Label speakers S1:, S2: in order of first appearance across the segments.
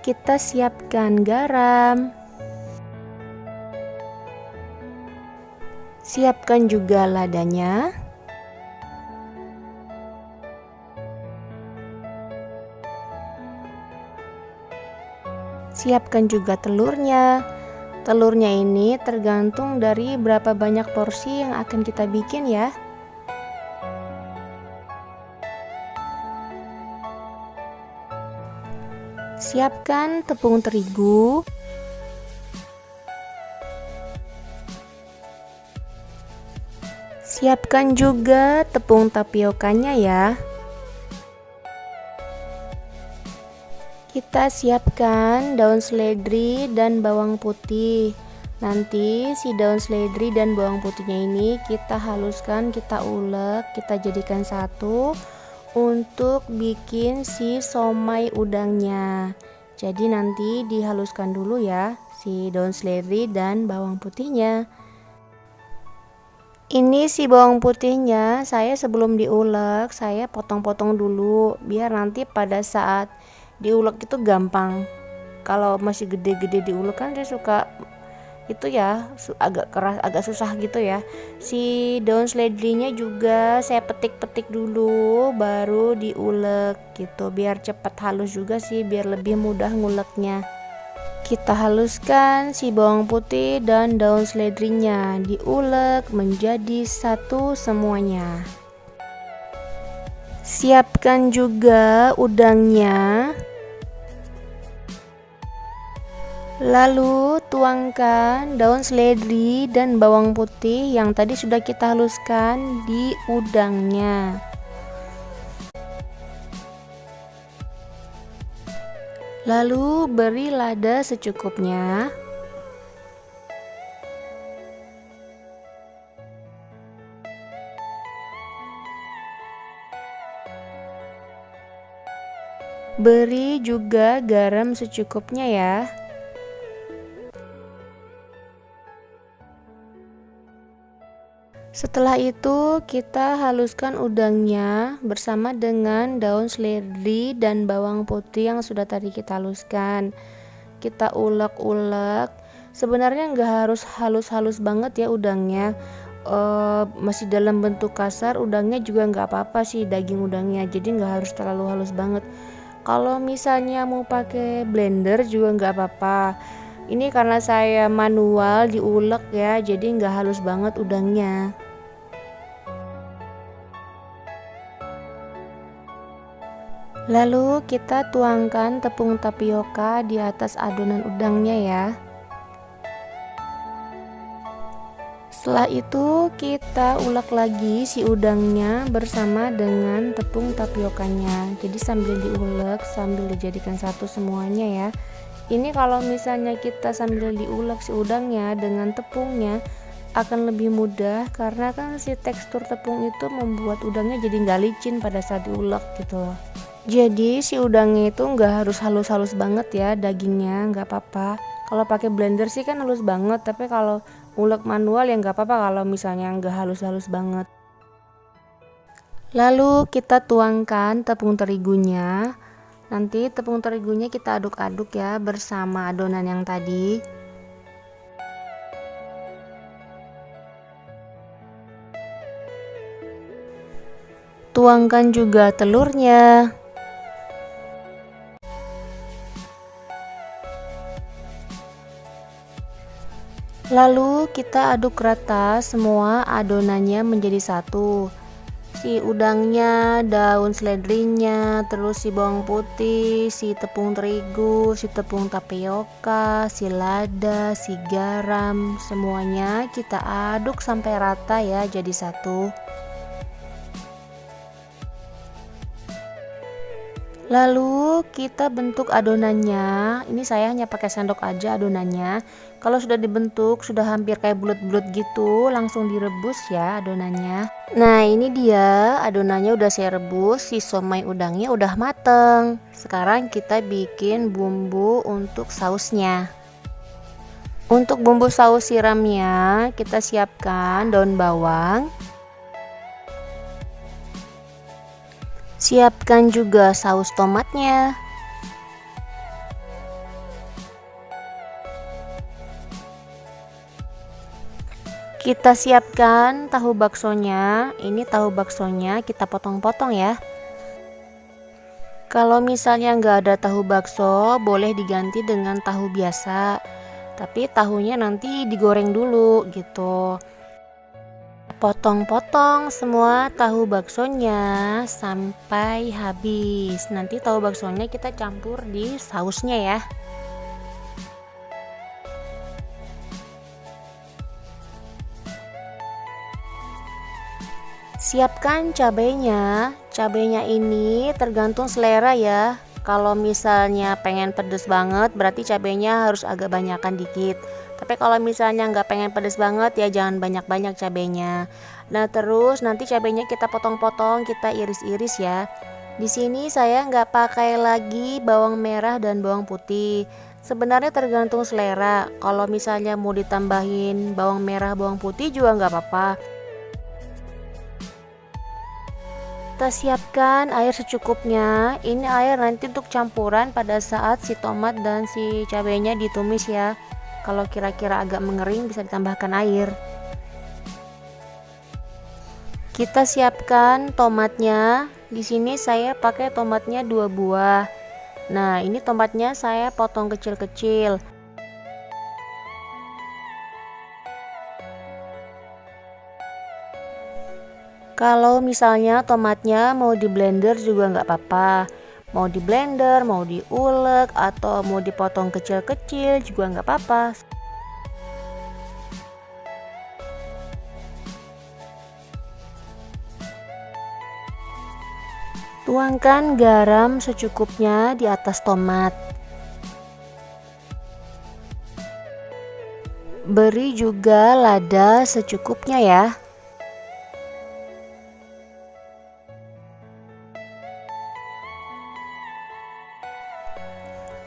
S1: kita siapkan garam. Siapkan juga ladanya. Siapkan juga telurnya. Telurnya ini tergantung dari berapa banyak porsi yang akan kita bikin ya. Siapkan tepung terigu. Siapkan juga tepung tapiokanya ya. Kita siapkan daun seledri dan bawang putih. Nanti si daun seledri dan bawang putihnya ini kita haluskan, kita ulek, kita jadikan satu untuk bikin si somai udangnya. Jadi nanti dihaluskan dulu ya si daun seledri dan bawang putihnya. Ini si bawang putihnya saya sebelum diulek saya potong-potong dulu biar nanti pada saat diulek itu gampang. Kalau masih gede-gede diulek kan dia suka itu ya agak keras, agak susah gitu ya. Si daun seledrinya juga saya petik-petik dulu baru diulek gitu biar cepat halus juga sih, biar lebih mudah nguleknya. Kita haluskan si bawang putih dan daun seledrinya, diulek menjadi satu semuanya. Siapkan juga udangnya. Lalu tuangkan daun seledri dan bawang putih yang tadi sudah kita haluskan di udangnya. Lalu beri lada secukupnya. Beri juga garam secukupnya ya. Setelah itu kita haluskan udangnya bersama dengan daun seledri dan bawang putih yang sudah tadi kita haluskan. Kita ulek-ulek. Sebenarnya nggak harus halus-halus banget ya udangnya. Masih dalam bentuk kasar udangnya juga nggak apa-apa sih, daging udangnya. Jadi nggak harus terlalu halus banget. Kalau misalnya mau pakai blender juga nggak apa-apa. Ini karena saya manual diulek ya, jadi nggak halus banget udangnya. Lalu kita tuangkan tepung tapioka di atas adonan udangnya ya. Setelah itu kita ulek lagi si udangnya bersama dengan tepung tapiokanya. Jadi sambil diulek, sambil dijadikan satu semuanya ya. Ini kalau misalnya kita sambil diulek si udangnya dengan tepungnya akan lebih mudah karena kan si tekstur tepung itu membuat udangnya jadi nggak licin pada saat diulek gitu loh. Jadi si udangnya itu nggak harus halus-halus banget ya dagingnya, nggak apa-apa. Kalau pakai blender sih kan halus banget, tapi kalau ulek manual ya nggak apa-apa kalau misalnya nggak halus-halus banget. Lalu kita tuangkan tepung terigunya. Nanti tepung terigunya kita aduk-aduk ya bersama adonan yang tadi. Tuangkan juga telurnya. Lalu kita aduk rata semua adonannya menjadi satu. Si udangnya, daun seledrinya, terus si bawang putih, si tepung terigu, si tepung tapioka, si lada, si garam, semuanya kita aduk sampai rata ya jadi satu. Lalu kita bentuk adonannya. Ini saya hanya pakai sendok aja adonannya. Kalau sudah dibentuk, sudah hampir kayak bulat-bulat gitu, langsung direbus ya adonannya. Nah, ini dia adonannya udah saya rebus, si somai udangnya udah mateng. Sekarang kita bikin bumbu untuk sausnya. Untuk bumbu saus siramnya, kita siapkan daun bawang. Siapkan juga saus tomatnya. Kita siapkan tahu baksonya. Ini tahu baksonya kita potong-potong ya. Kalau misalnya nggak ada tahu bakso, boleh diganti dengan tahu biasa. Tapi tahunya nanti digoreng dulu gitu. Potong-potong semua tahu baksonya sampai habis. Nanti tahu baksonya kita campur di sausnya ya. Siapkan cabenya. Cabenya ini tergantung selera ya. Kalau misalnya pengen pedes banget, berarti cabenya harus agak banyakan dikit. Tapi kalau misalnya nggak pengen pedes banget ya jangan banyak-banyak cabenya. Nah terus nanti cabenya kita potong-potong, kita iris-iris ya. Di sini saya nggak pakai lagi bawang merah dan bawang putih. Sebenarnya tergantung selera. Kalau misalnya mau ditambahin bawang merah, bawang putih juga nggak apa-apa. Kita siapkan air secukupnya. Ini air nanti untuk campuran pada saat si tomat dan si cabenya ditumis ya. Kalau kira-kira agak mengering bisa ditambahkan air. Kita siapkan tomatnya. Di sini saya pakai tomatnya 2 buah. Nah, ini tomatnya saya potong kecil-kecil. Kalau misalnya tomatnya mau di blender juga nggak apa-apa. Mau di blender, mau diulek, atau mau dipotong kecil-kecil juga nggak apa-apa. Tuangkan garam secukupnya di atas tomat. Beri juga lada secukupnya ya.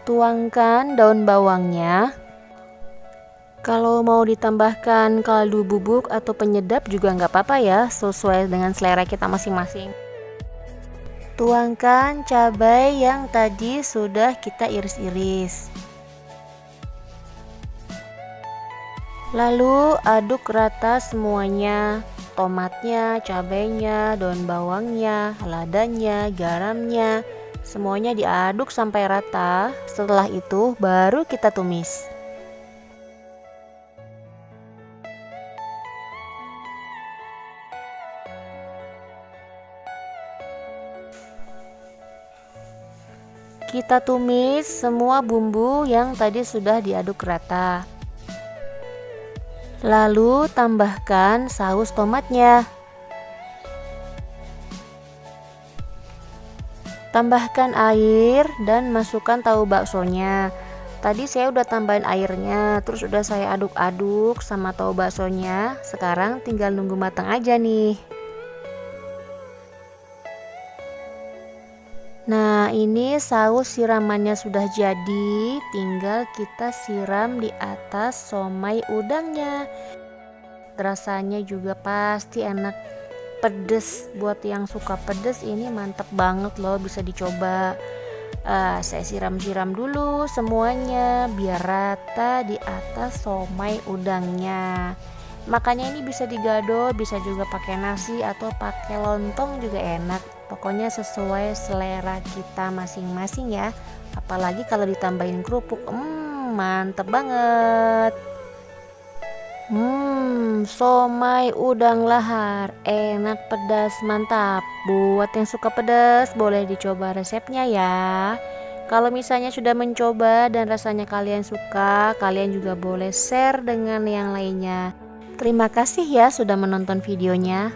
S1: Tuangkan daun bawangnya. Kalau mau ditambahkan kaldu bubuk atau penyedap juga nggak apa-apa ya, sesuai dengan selera kita masing-masing. Tuangkan cabai yang tadi sudah kita iris-iris. Lalu aduk rata semuanya, tomatnya, cabainya, daun bawangnya, ladanya, garamnya. Semuanya diaduk sampai rata. Setelah itu baru kita tumis. Kita tumis semua bumbu yang tadi sudah diaduk rata. Lalu tambahkan saus tomatnya. Tambahkan air dan masukkan tahu baksonya. Tadi saya udah tambahin airnya, terus udah saya aduk-aduk sama tahu baksonya. Sekarang tinggal nunggu matang aja nih. Nah, ini saus siramannya sudah jadi, tinggal kita siram di atas somai udangnya. Rasanya juga pasti enak. Pedes, buat yang suka pedes ini mantep banget loh, bisa dicoba. Saya siram-siram dulu semuanya biar rata di atas somai udangnya. Makannya ini bisa digado, bisa juga pakai nasi atau pakai lontong juga enak. Pokoknya sesuai selera kita masing-masing ya. Apalagi kalau ditambahin kerupuk, mantep banget. Somai udang lahar, enak pedas mantap. Buat yang suka pedas boleh dicoba resepnya ya. Kalau misalnya sudah mencoba dan rasanya kalian suka, kalian juga boleh share dengan yang lainnya. Terima kasih ya sudah menonton videonya.